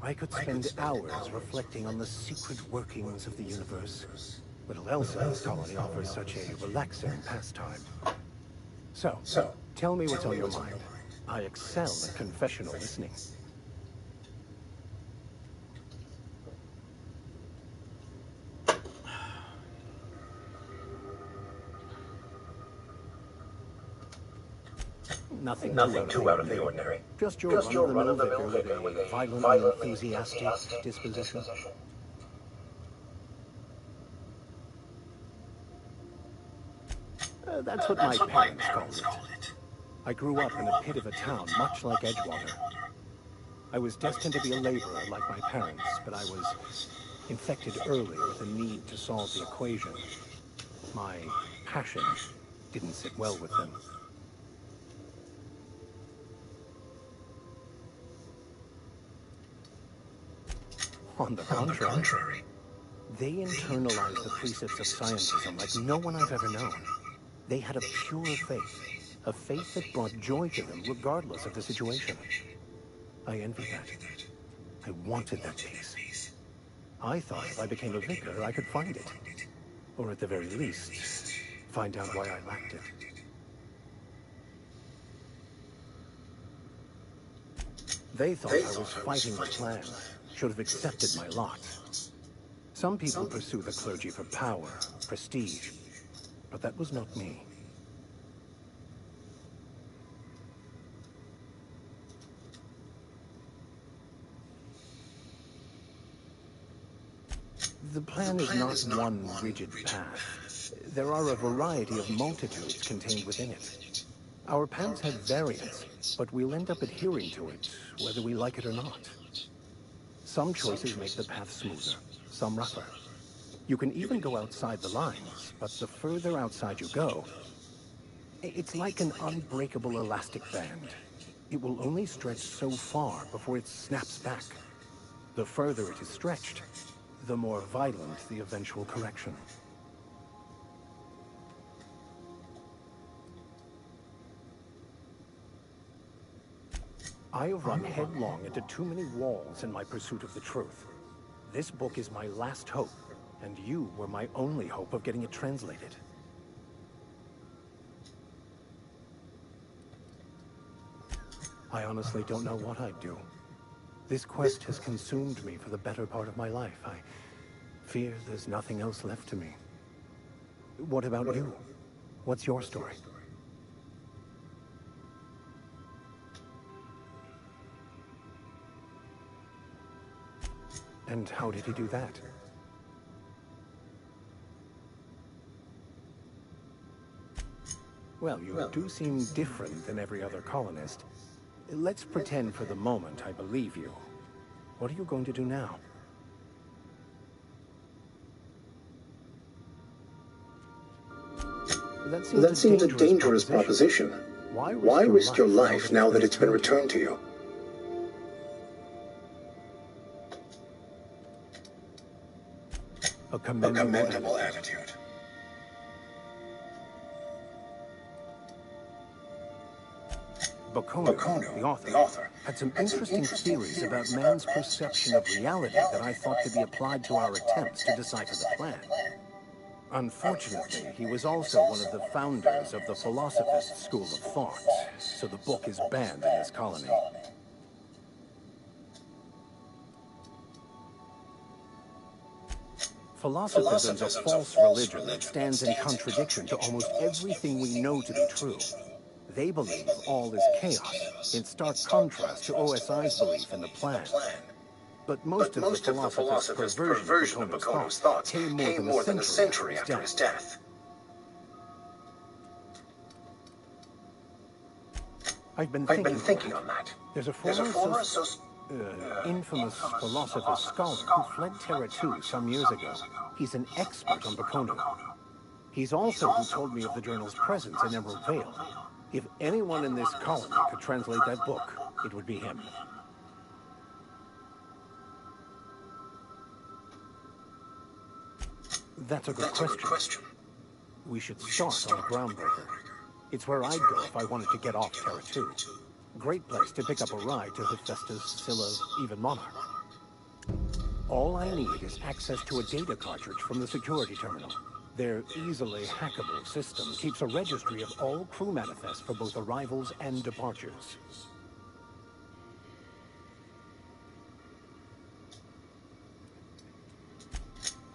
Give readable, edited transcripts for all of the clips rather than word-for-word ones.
I could spend hours reflecting on the secret workings of the universe. Little else in this colony offers such a relaxing pastime. So, tell me what's on your mind. I excel at confessional listening. Nothing too out of the ordinary. Just your run-of-the-mill vicar with a violently enthusiastic disposition. That's what my parents called it. I grew up in a pit of a town much like Edgewater. I was destined to be a laborer like my parents, but I was infected early with a need to solve the equation. My passion didn't sit well with them. On the contrary, they internalized the precepts of scientism like no one I've ever known. They had a pure faith, a faith that brought joy to them regardless of the situation. I envied that. I wanted that peace. I thought if I became a vicar, I could find it. Or at the very least, find out why I lacked it. They thought I was fighting the plan, should have accepted my lot. Some people pursue the clergy for power, prestige, but that was not me. The plan is not one rigid path. There are a variety of multitudes contained within it. Our paths have variance, but we'll end up adhering to it, whether we like it or not. Some choices make the path smoother, some rougher. You can even go outside the lines, but the further outside you go, it's like an unbreakable elastic band. It will only stretch so far before it snaps back. The further it is stretched, the more violent the eventual correction. I have run headlong into too many walls in my pursuit of the truth. This book is my last hope, and you were my only hope of getting it translated. I honestly don't know what I'd do. This quest has consumed me for the better part of my life. I fear there's nothing else left to me. What about you? What's your story? And how did he do that? Well, you do seem different than every other colonist. Let's pretend for the moment I believe you. What are you going to do now? That seems a dangerous proposition. Why risk your life now that it's been returned to you? A commendable attitude. Bakono, the author, had some interesting theories about man's perception of reality that I thought could be applied to our attempts to decipher the plan. Unfortunately, he was also one of the founders of the Philosophist school of thought, so the book is banned in this colony. Philosophism is a false religion that stands in contradiction to almost everything we know to be true. They believe all is chaos, in stark contrast to OSI's belief in the plan. But most of the philosophist's perversion of Bakono's thoughts came more than a century after his death. I've been thinking on that. There's a former infamous philosopher scholar who fled Terra 2 some years ago. He's an expert on Bakono. He's also who told me of the journal's presence in Emerald Vale. If anyone in this colony could translate that book, it would be him. That's a good question. We should start on the Groundbreaker. It's where I'd go if I wanted to get off Terra 2. Great place to pick up a ride to Hephaestus, Scylla, even Monarch. All I need is access to a data cartridge from the security terminal. Their easily hackable system keeps a registry of all crew manifests for both arrivals and departures.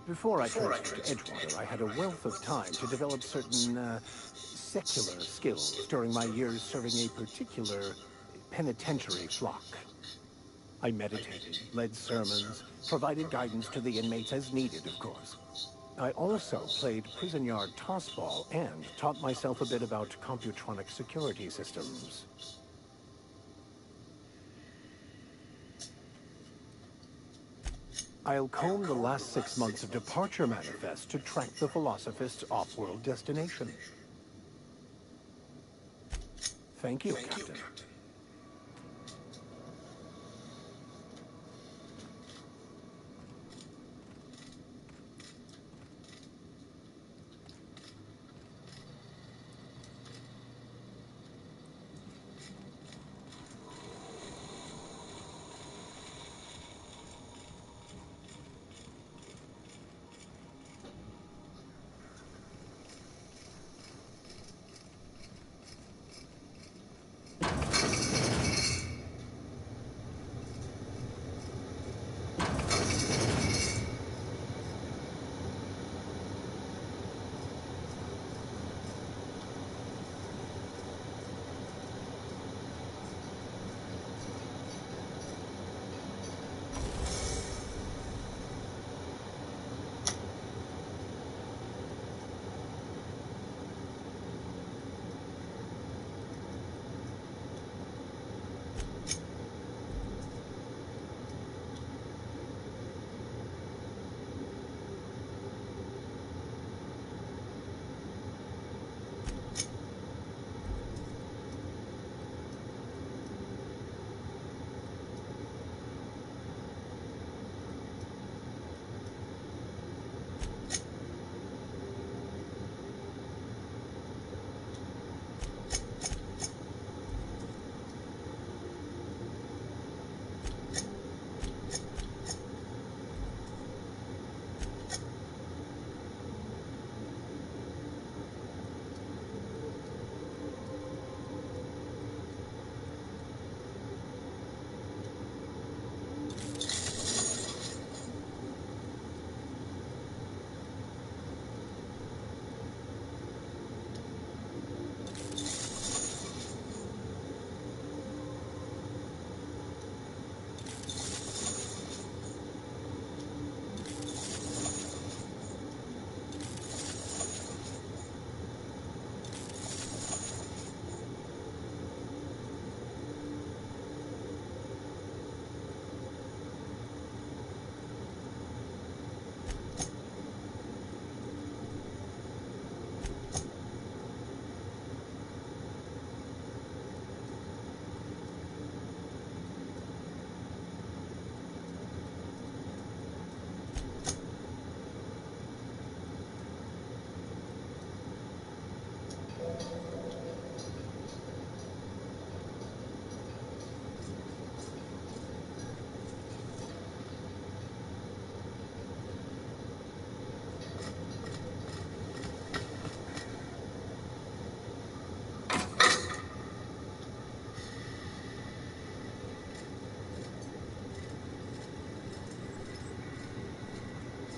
Before I transferred to Edgewater, I had a wealth of time to develop certain, secular skills during my years serving a particular penitentiary flock. I meditated, led sermons, provided guidance to the inmates as needed, of course. I also played prison yard tossball and taught myself a bit about computronic security systems. I'll comb the last 6 months of departure manifest to track the Philosophist's off-world destination. Thank you, Captain.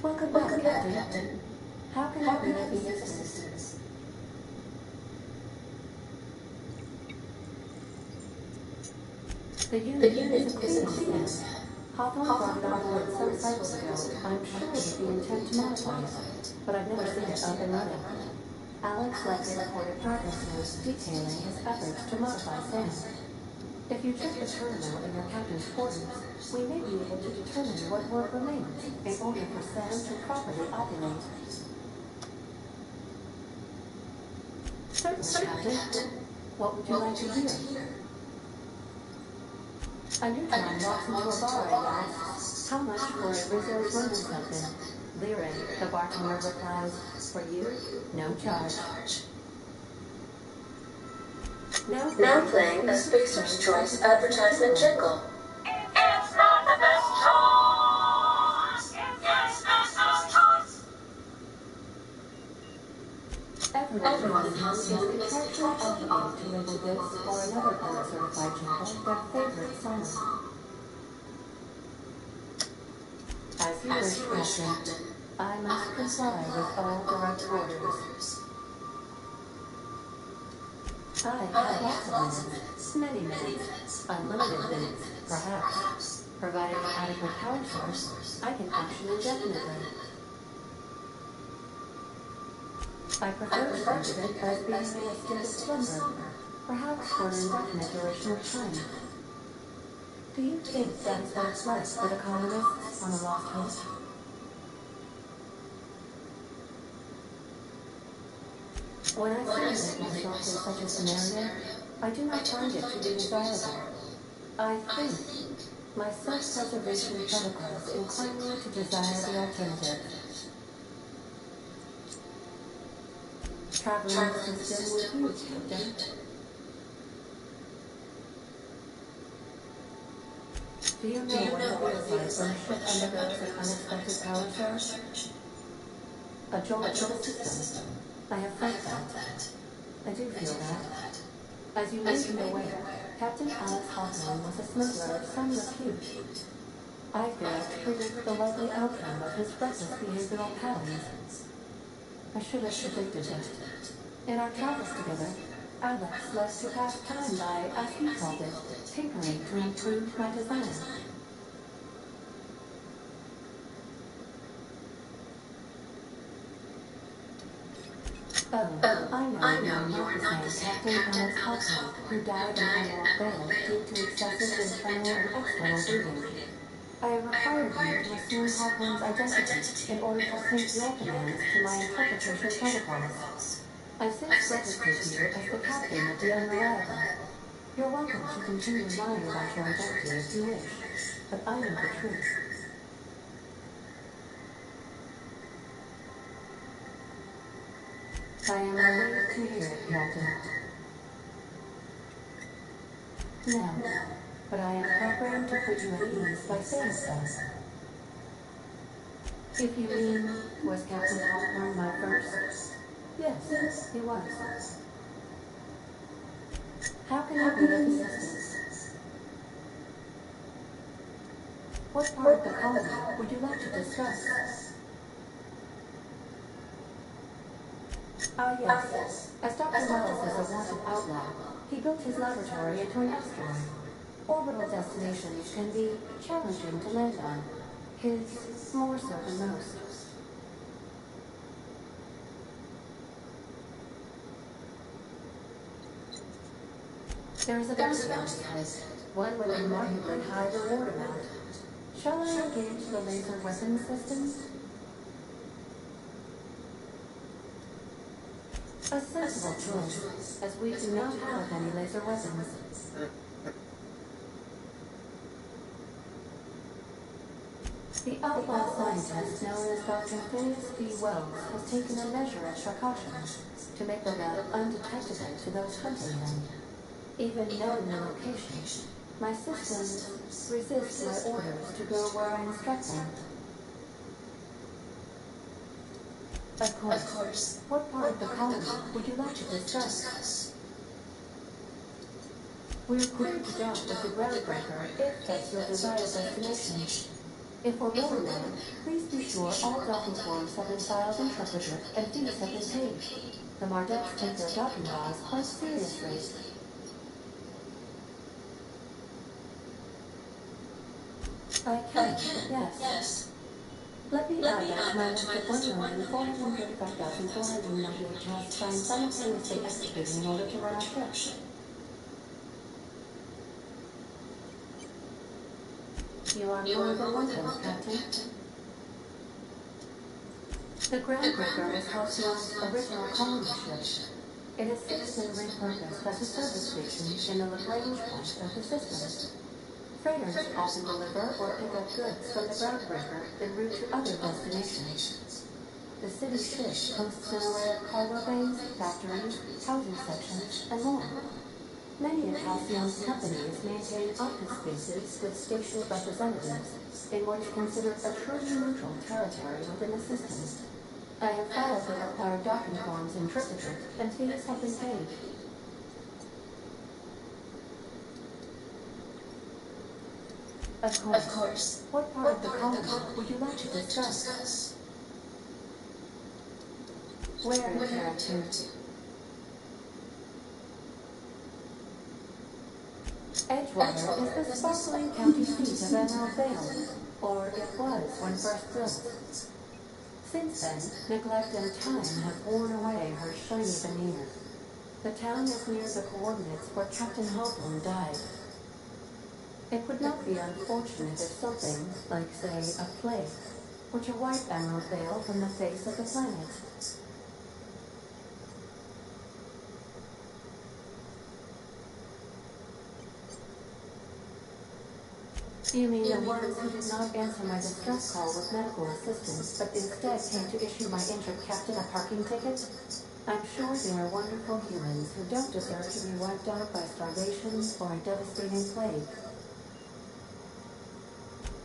Welcome back, Captain. How can I be of assistance? The unit is a cleaning set. Hawthorne brought it on board some cycles ago. I'm sure with the intent to modify it, but I've never seen it up and running. Alex left a recorded progress note detailing his efforts to modify Sam. If you check the terminal in your captain's quarters, we may be able to determine what work remains in order for Sam to properly operate. Certainly, Captain. What would you like to hear? A neutron walks into a bar and asks, how much for a Rizzo's Rumble something? Lyric, the bartender replies, for you, no charge. Now playing a Spacer's Choice advertisement jingle. It's not the best choice. Everyone is contractually obligated to label this or another certified chamber their favorite song. As you wish, Captain. I must comply with all direct orders. I have lots of minutes, many minutes, unlimited minutes, perhaps. Provided an adequate power source, I can function indefinitely. I prefer to think of it as being in a state of slumber, perhaps for an indefinite duration of time. Do you think that is what it's like for the colonists on the Lost Coast? When I simulate myself in such a scenario, I do not find it to be desirable. I think my self-preservation protocols incline me to desire the alternative. Traveling system with you, Captain. Do you know what it feels like when a ship undergoes an unexpected power surge? A jolt to the system. I have felt that. I do feel that. As you may be aware, Captain Alex Hawthorne was a smuggler of some repute. I failed to predict the likely outcome of his reckless behavioral patterns. I should have predicted that. In our travels together, Alex liked to pass time by, as he called it, tinkering to improve my design. Oh, I know you're not the same Captain Alex Hawthorne, who died in Hemlock Vale due to excessive internal and external bleeding. I have required you to assume Hawthorne's identity in order to sync your commands to my interpretation protocols. I've since registered you as the captain of the Unreliable. You're welcome to continue lying about your identity if you wish, but I know the truth. I am relieved to hear it, Captain. No, but I am programmed to put you at ease by saying so. If you mean, was Captain Hawthorne my first? Yes, he was. How can I be of assistance? What part of the colony would you like to discuss? Yes. As Dr. Wells is a wanted outlaw, he built his laboratory into an asteroid. Orbital destinations can be challenging to land on. His more so than most. There is a bounty on his head, one with a remarkably high reward amount. Shall I engage the laser weapons systems? A sensible choice, as we do not have any laser weapons. The outlaw scientist known as Dr. Phineas B. Wells has taken a measure of precaution to make the lab undetectable to those hunting them. Even knowing the location, my systems resist my orders to go where I instruct them. Of course. What part of the colony would you like to discuss? We're cleared to dock with the groundbreaker if that's your desired destination. If we're more than that, please be sure all docking forms have been filed interpreted and fees have been paid. The Mardeks take their docking laws quite seriously. I can, yes. Let me add that my list of 1,435,498 tasks I am simultaneously executing in order to run our ship. You are more than welcome, Captain. The groundbreaker is Halcyon's original colony ship. It is since been repurposed as a service station in the Lagrange point of the system. Freighters often deliver or pick up goods from the groundbreaker en route to other destinations. The city ship hosts an array of cargo bays, factories, housing sections, and more. Many of Halcyon's companies maintain office spaces with station representatives in what is considered a truly neutral territory within the system. I have followed the required docking forms in triplicate, and fees have been paid. Of course. What part of the colony would you like to discuss? Where in character? Edgewater is the sparkling county seat of Emerald Vale, or it was when first built. Since then, neglect and time have worn away her shiny veneer. The town is near the coordinates where Captain Hawthorne died. It would not be unfortunate if something, like, say, a plague, were to wipe Emerald Vale from the face of the planet. You mean the ones who did not answer my distress call with medical assistance, but instead came to issue my injured captain a parking ticket? I'm sure they are wonderful humans who don't deserve to be wiped out by starvation or a devastating plague.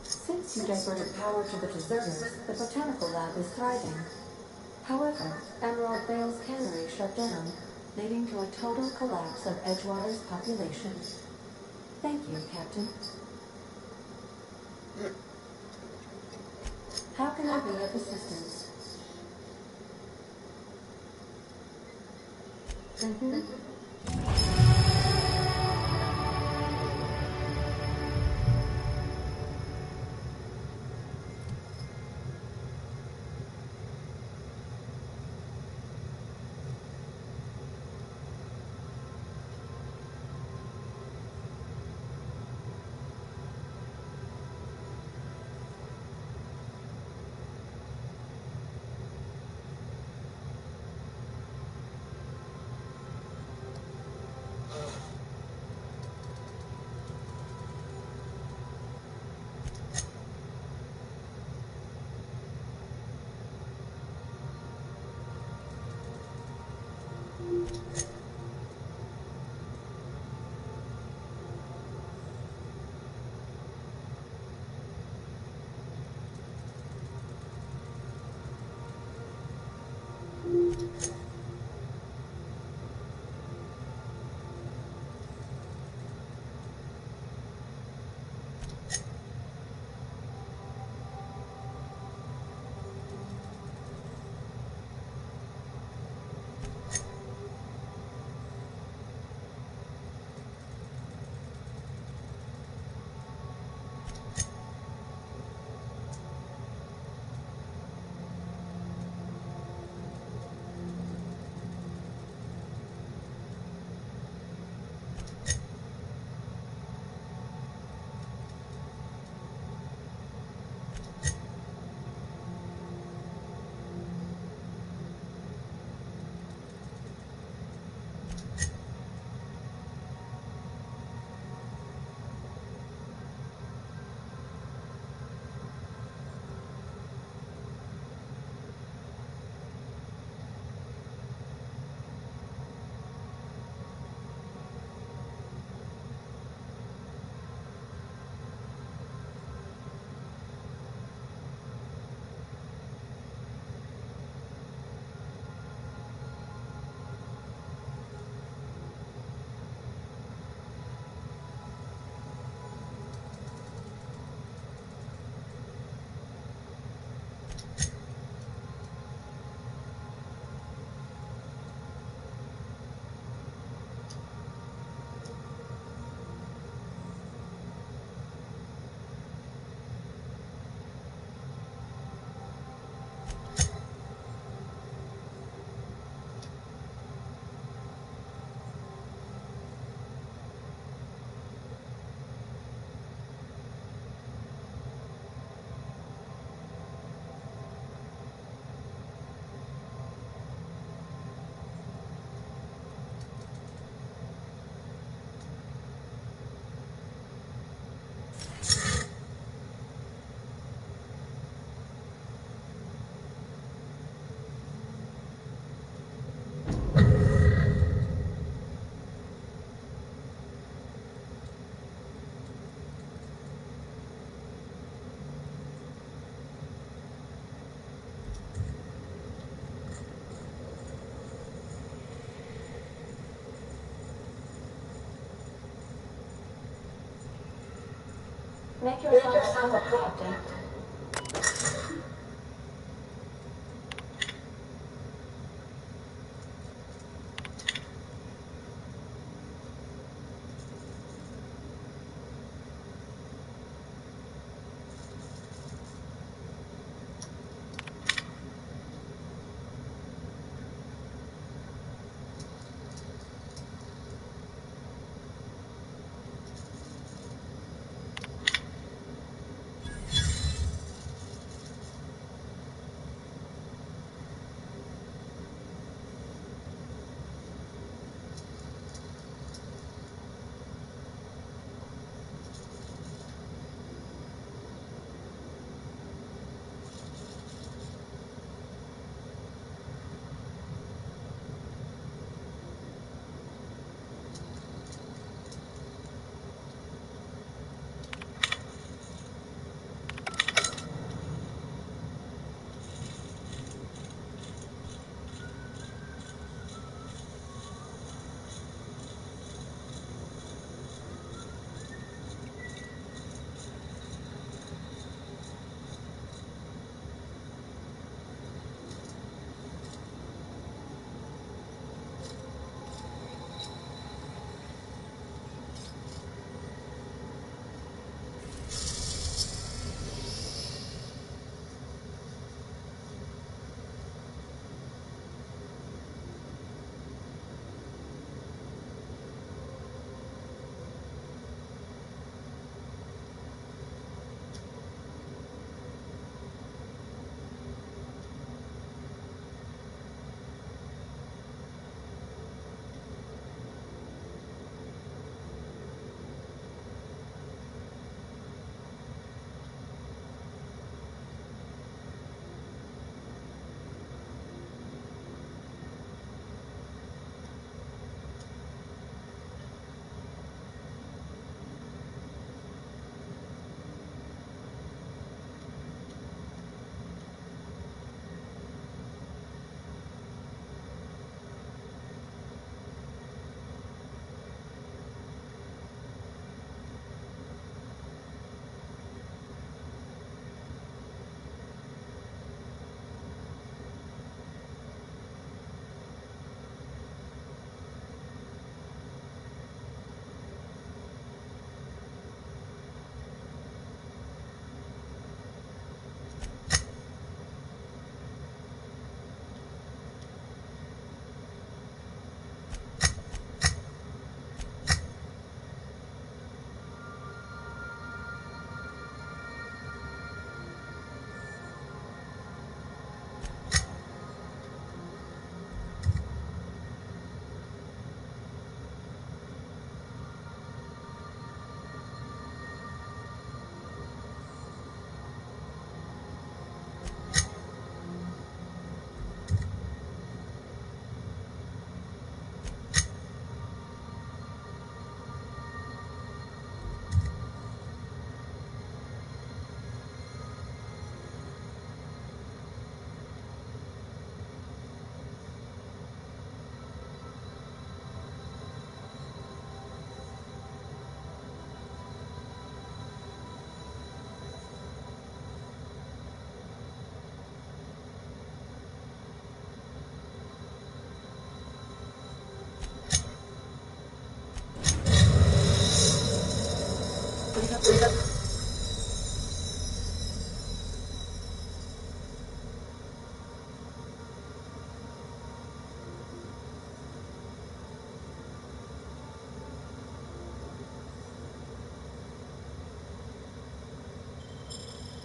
Since you diverted power to the deserters, the botanical lab is thriving. However, Emerald Vale's cannery shut down, leading to a total collapse of Edgewater's population. Thank you, Captain. How can I be of assistance? Make yourself at home, Captain.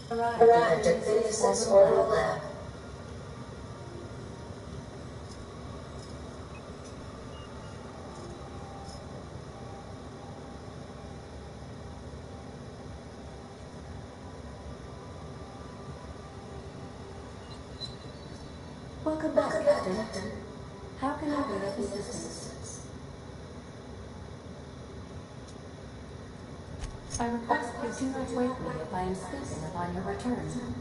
Arrived at Phineas's orbital lab. Welcome back, Captain. How can I be of assistance? I request you do not wake me if I am sleeping upon your return.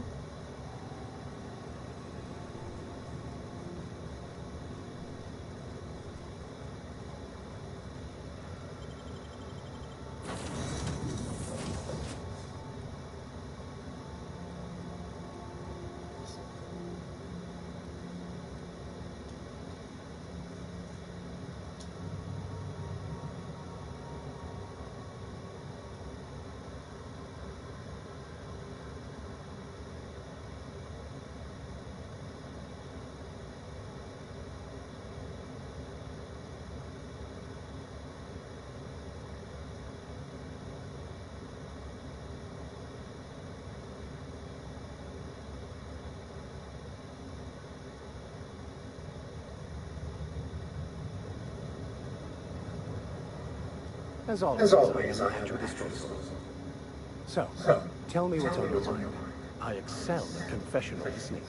As always, I am at your disposal. So, tell me what's on your mind. I excel at confessional listening.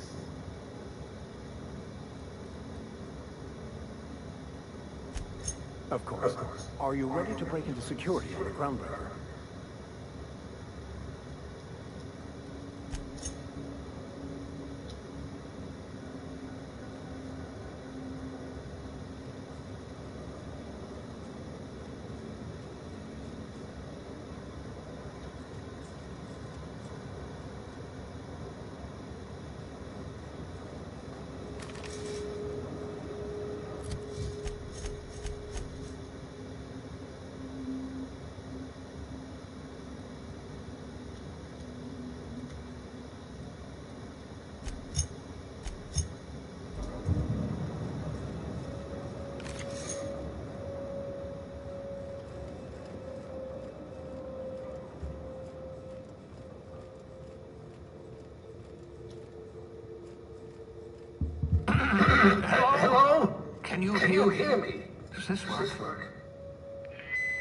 Of course. Are you ready to break into security on the Groundbreaker? Hello? Can you hear me? Does this work?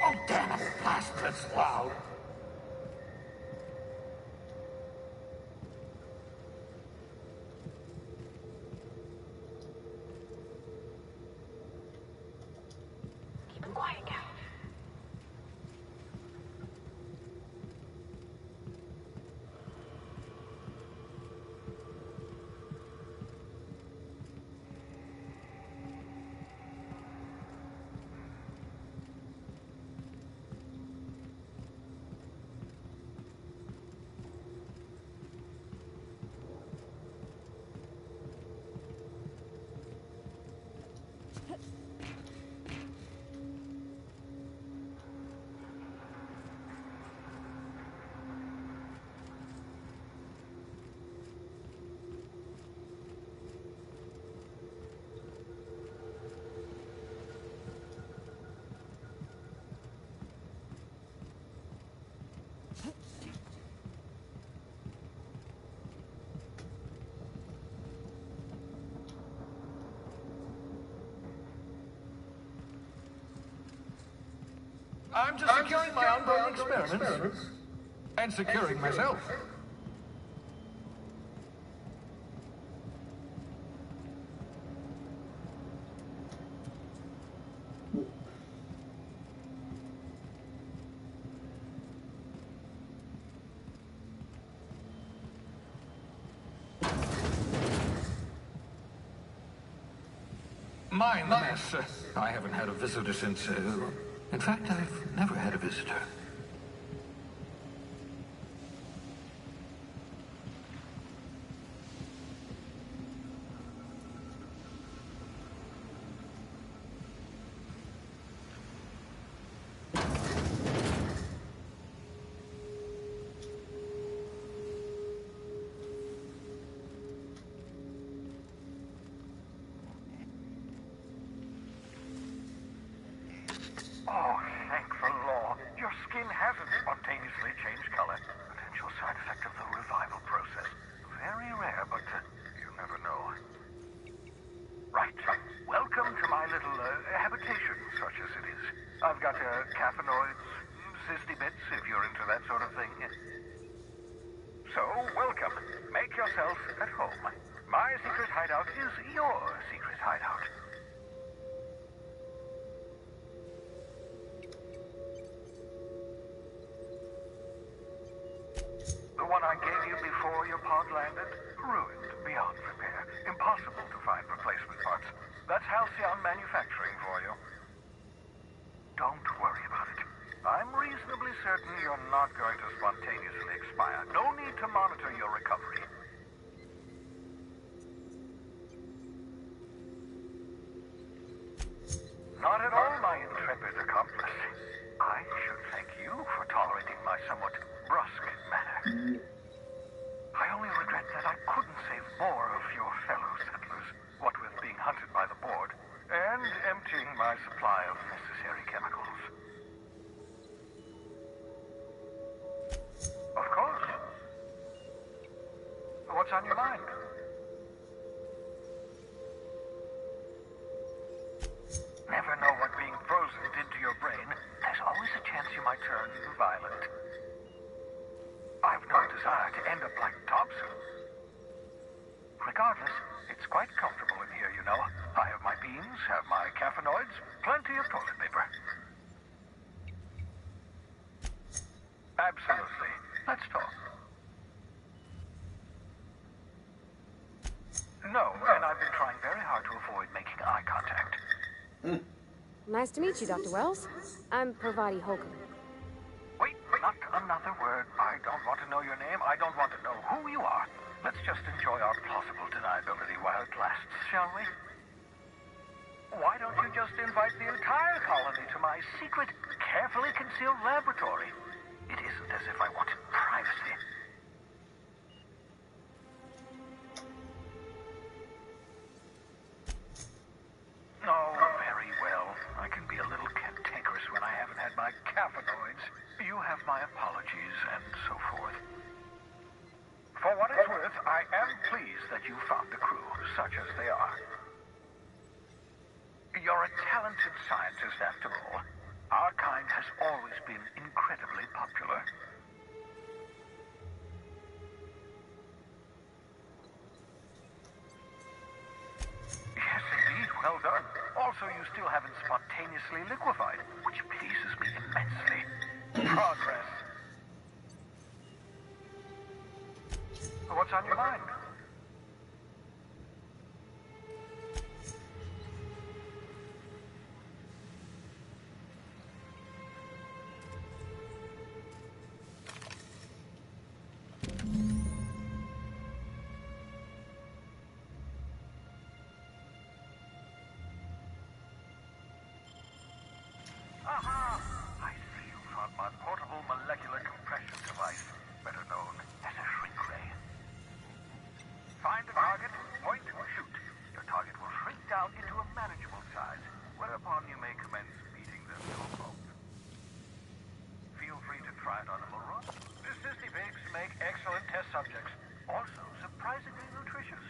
Oh, damn it, that's loud. Keep it quiet, Cal. I'm just securing my ongoing experiments and securing myself. Mind the mess. I haven't had a visitor since, in fact, I've never had a visitor. Oh, thank the Lord. Your skin hasn't spontaneously changed color. Potential side effect of the revival process. Very rare, but you never know. Right. Welcome to my little habitation, such as it is. I've got caffeinoids, cysty bits, if you're into that sort of thing. So, welcome. Make yourself at home. My secret hideout is your secret hideout. The one I gave you before your pod landed? Ruined beyond repair. Impossible to find replacement parts. That's Halcyon Manufacturing for you. Don't worry about it. I'm reasonably certain you're not going to spontaneously expire. No need to monitor your recovery. Not at all, my intrepid accomplice. I should thank you for tolerating my somewhat brusque manner. I only regret that I couldn't save more of your fellow settlers, what with being hunted by the board, and emptying my supply of necessary chemicals. Of course. What's on your mind? Never know what being frozen did to your brain. There's always a chance my turn violent. I've no desire to end up like Dobson. Regardless, it's quite comfortable in here, you know. I have my beans, have my caffeinoids, plenty of toilet paper. Absolutely. Let's talk. No, and I've been trying very hard to avoid making eye contact. Nice to meet you, Dr. Wells. I'm Parvati Holcomb. Wait, not another word. I don't want to know your name. I don't want to know who you are. Let's just enjoy our plausible deniability while it lasts, shall we? Why don't you just invite the entire colony to my secret, carefully concealed laboratory? It isn't as if I wanted privacy. Oh, very well. I can be a little cantankerous when I haven't had my caffeinoids. You have my apologies and so forth. For what it's worth, I am pleased that you found the crew, such as they are. You're a talented scientist after all. Our kind has always been incredibly popular. Yes, indeed. Well done. Also, you still haven't spontaneously liquefied, which pleases me immensely. Progress. What's on your mind? Aha! I see you found my portable molecular compression device, better known as a shrink ray. Find the target, point, shoot. Your target will shrink down into a manageable size, whereupon you may commence beating them to a pulp. Feel free to try it on a moron. The sissy pigs make excellent test subjects, also surprisingly nutritious.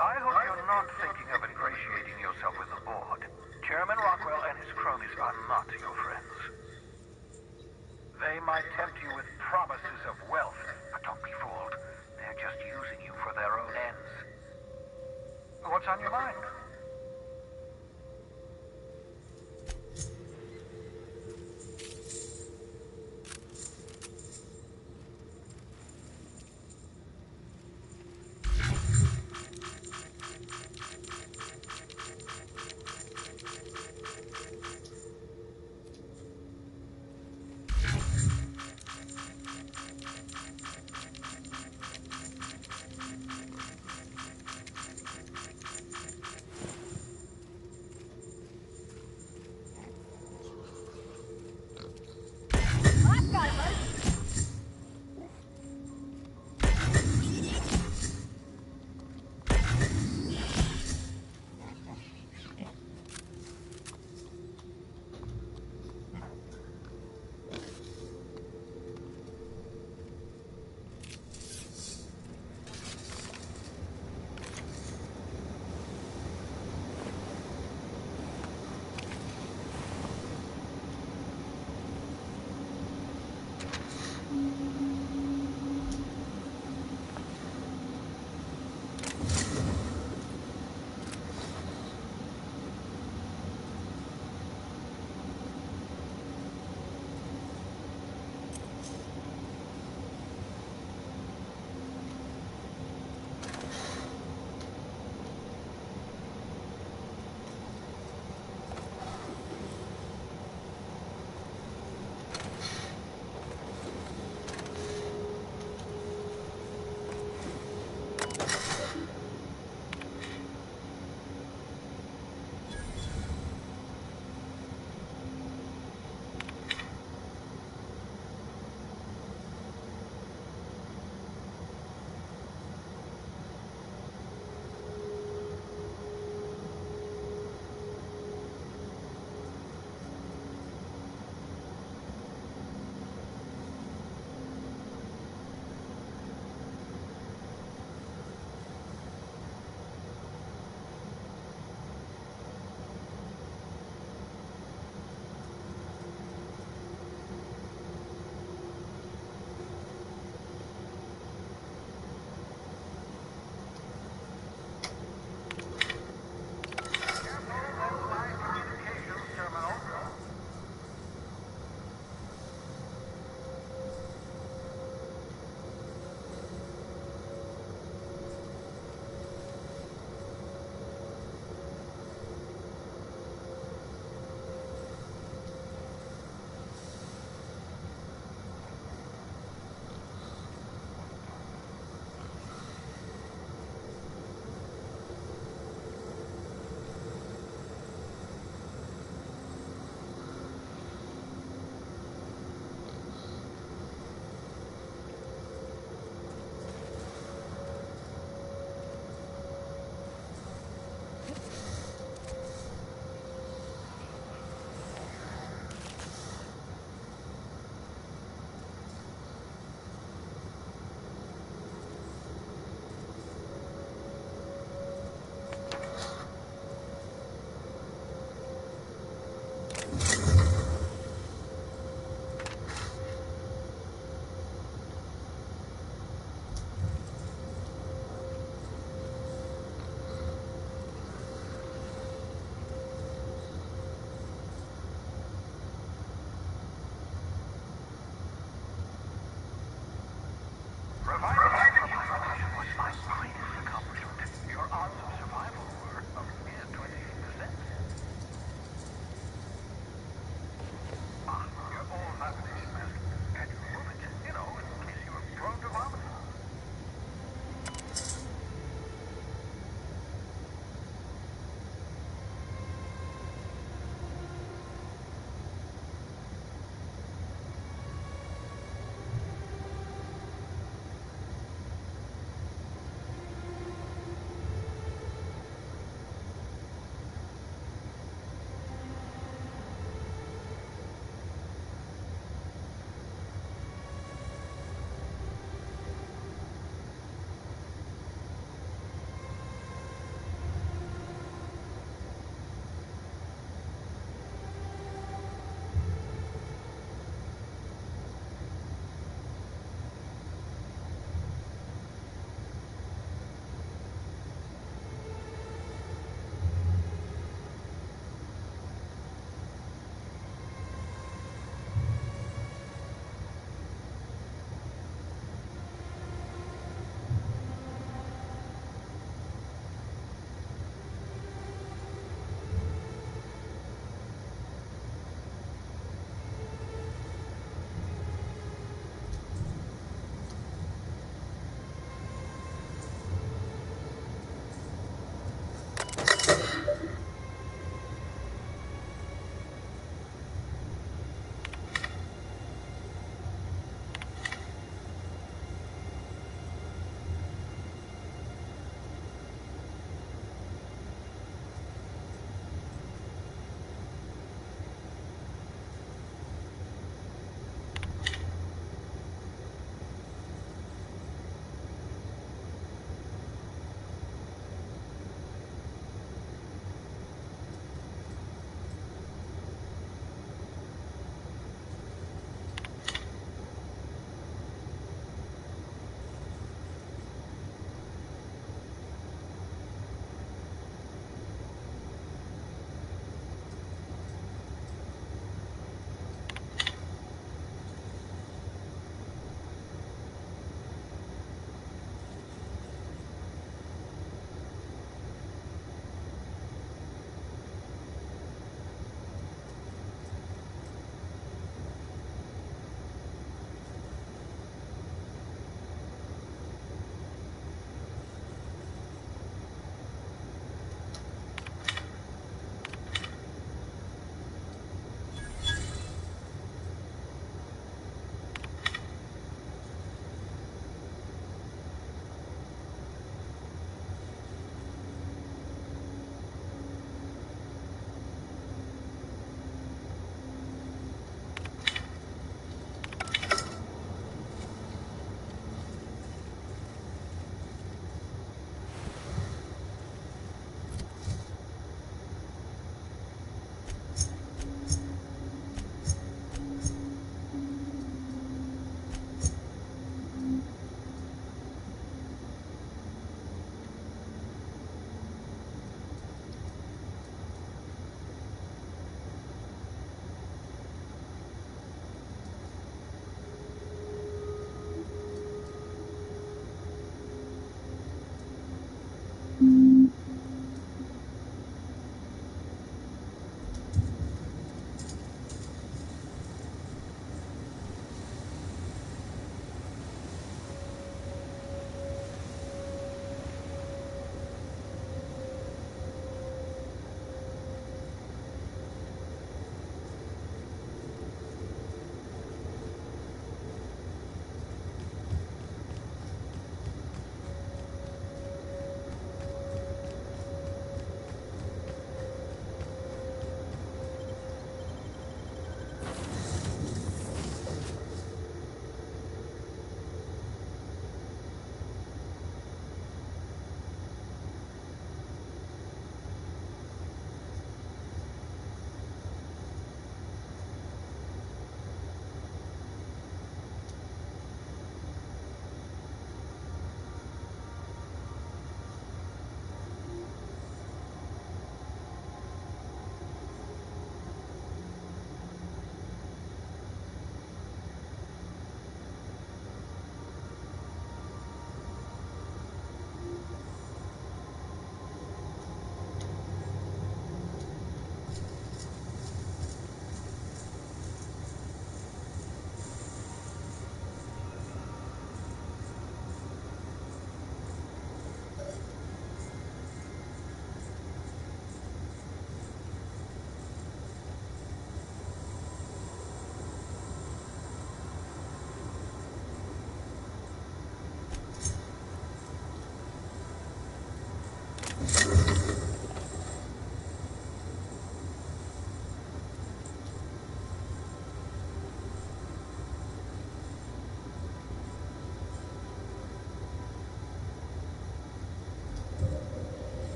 I hope you're not thinking of ingratiating yourself with the board. Chairman Rockwell and his cronies are not your friends. They might tempt you with promises of wealth, but don't be fooled. They're just using you for their own ends. What's on your mind?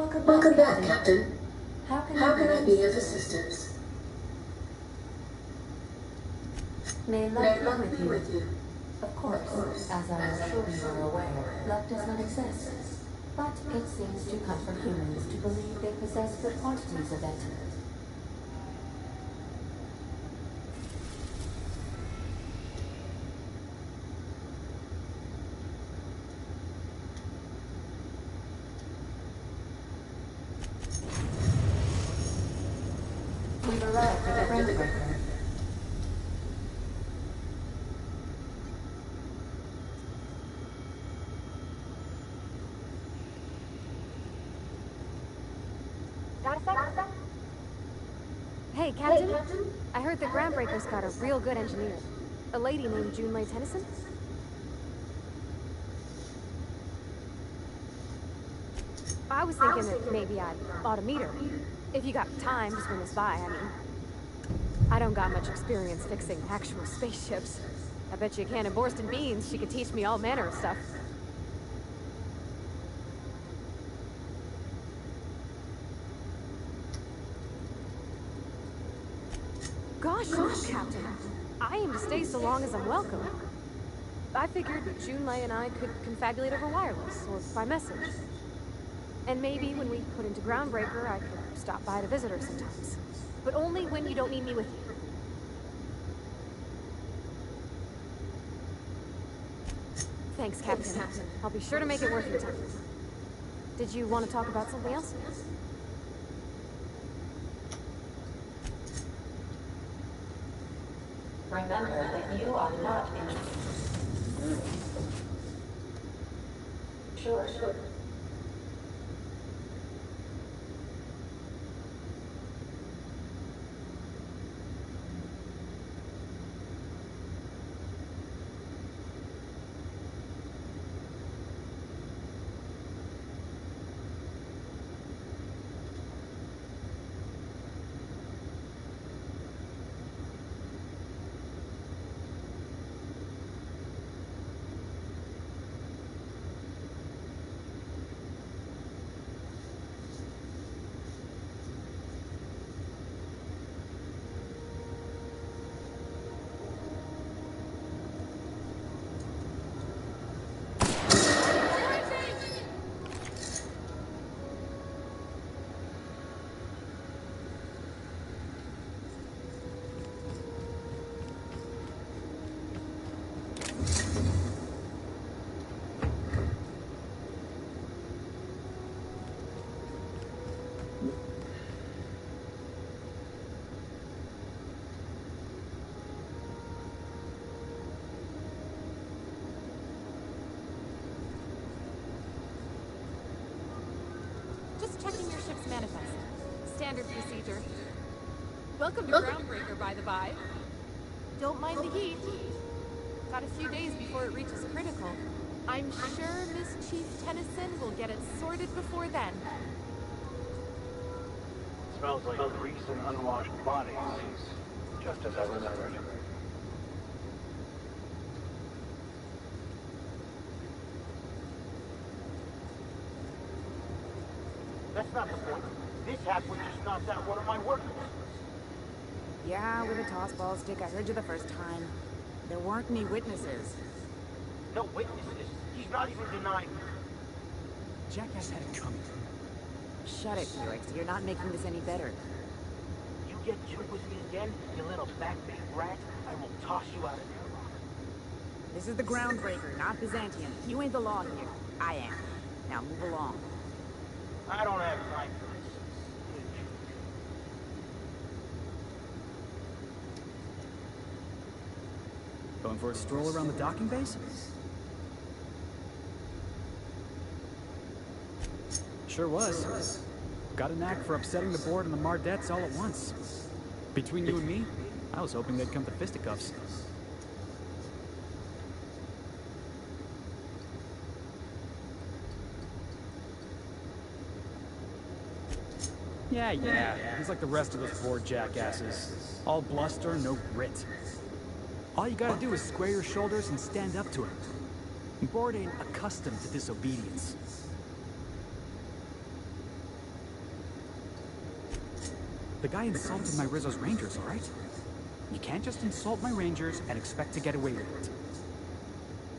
Welcome back, Captain. How can I be of assistance? May luck be with you. Of course, as I am sure you are aware, luck does not exist. But it seems to comfort humans to believe they possess good quantities of it. We've arrived at the Groundbreaker. Got a sec? Hey, Captain. I heard the Groundbreaker's got a real good engineer. A lady named Junlei Tennyson? I was thinking that maybe I ought to meet her. If you got time to swing us by, I mean. I don't got much experience fixing actual spaceships. I bet you a can of Borston beans she could teach me all manner of stuff. Gosh, no, Captain. I aim to stay so long as I'm welcome. I figured Junlei and I could confabulate over wireless, or by message. And maybe when we put into Groundbreaker, I could stop by to visit her sometimes. But only when you don't need me with you. Thanks, Captain. I'll be sure to make it worth your time. Did you want to talk about something else? Remember that you are not in. Sure. Checking your ship's manifest. Standard procedure. Welcome to Groundbreaker, by the by. Don't mind the heat. Got a few days before it reaches critical. I'm sure Miss Chief Tennyson will get it sorted before then. Smells like grease and unwashed bodies. Just as I remembered. That's not the point. This hack would just knocked out one of my workers. Yeah, with a tossball stick. I heard you the first time. There weren't any witnesses. No witnesses. He's not even denying. Jackass had it coming. Shut it, Felix. You're not making this any better. You get junk with me again, you little backbit rat, I will toss you out of here. This is the Groundbreaker, not Byzantium. You ain't the law here. I am. Now move along. I don't have time for this. Going for a stroll around the docking base? Sure was. Got a knack for upsetting the board and the Mardettes all at once. Between you and me, I was hoping they'd come to fisticuffs. Yeah, he's like the rest of those bored jackasses. All bluster, no grit. All you gotta do is square your shoulders and stand up to him. Board ain't accustomed to disobedience. The guy insulted my Rizzo's Rangers, all right? You can't just insult my Rangers and expect to get away with it.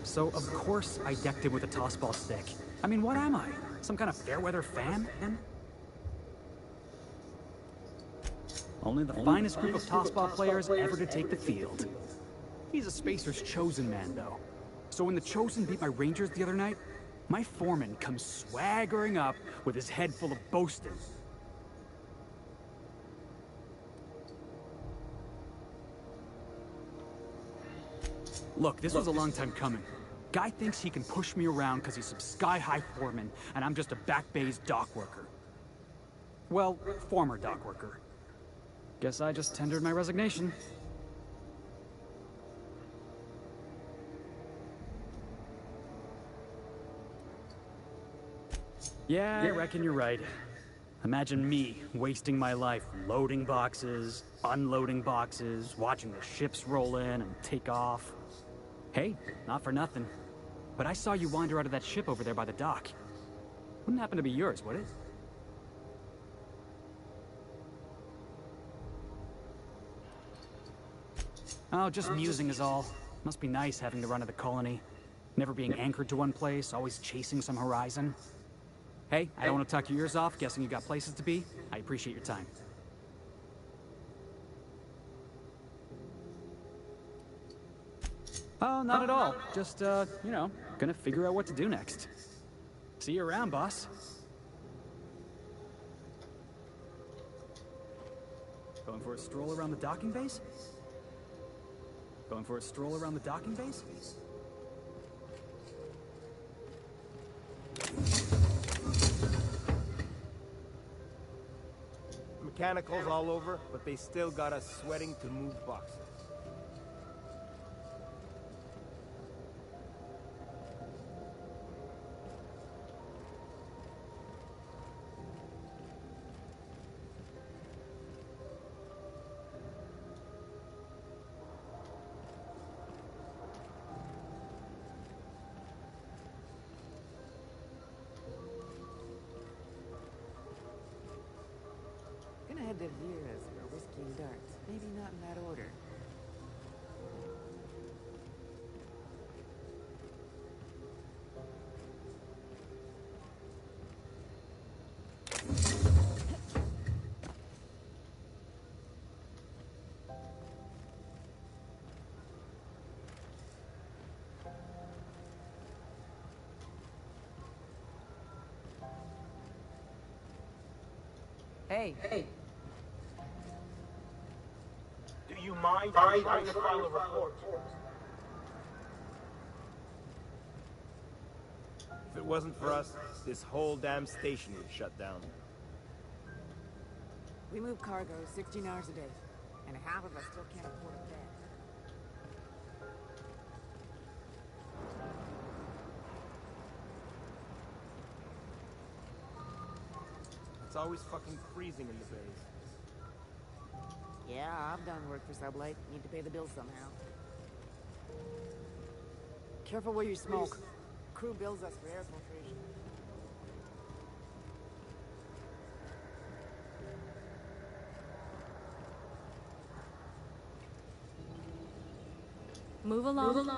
So, of course, I decked him with a tossball stick. I mean, what am I? Some kind of fair-weather fan? Only the finest group of tossball players ever to take the field. He's a Spacer's chosen man, though. So when the Chosen beat my Rangers the other night, my foreman comes swaggering up with his head full of boasting. Look, this was a long time coming. Guy thinks he can push me around because he's some sky-high foreman, and I'm just a back bay's dock worker. Well, former dock worker. Guess I just tendered my resignation. Yeah, I reckon you're right. Imagine me wasting my life loading boxes, unloading boxes, watching the ships roll in and take off. Hey, not for nothing, but I saw you wander out of that ship over there by the dock. Wouldn't happen to be yours, would it? Oh, just musing is all. Must be nice having the run of the colony. Never being anchored to one place, always chasing some horizon. Hey, I don't want to talk your ears off, guessing you got places to be. I appreciate your time. Oh, not at all. Just, you know, gonna figure out what to do next. See you around, boss. Going for a stroll around the docking base? Going for a stroll around the docking base? Mechanicals all over, but they still got us sweating to move boxes. Gonna head to Vera's for whiskey and darts. Maybe not in that order. Hey. Do you mind trying to file a report? If it wasn't for us, this whole damn station would shut down. We move cargo 16 hours a day, and half of us still can't afford a bed. It's always fucking freezing in the bays. Yeah, I've done work for Sublight. Need to pay the bills somehow. Careful where you smoke. Crew bills us for air filtration. Move along.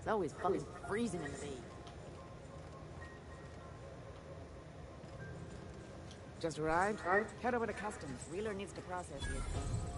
It's always fucking freezing in the bay. Just arrived? Head over to customs. Wheeler needs to process you.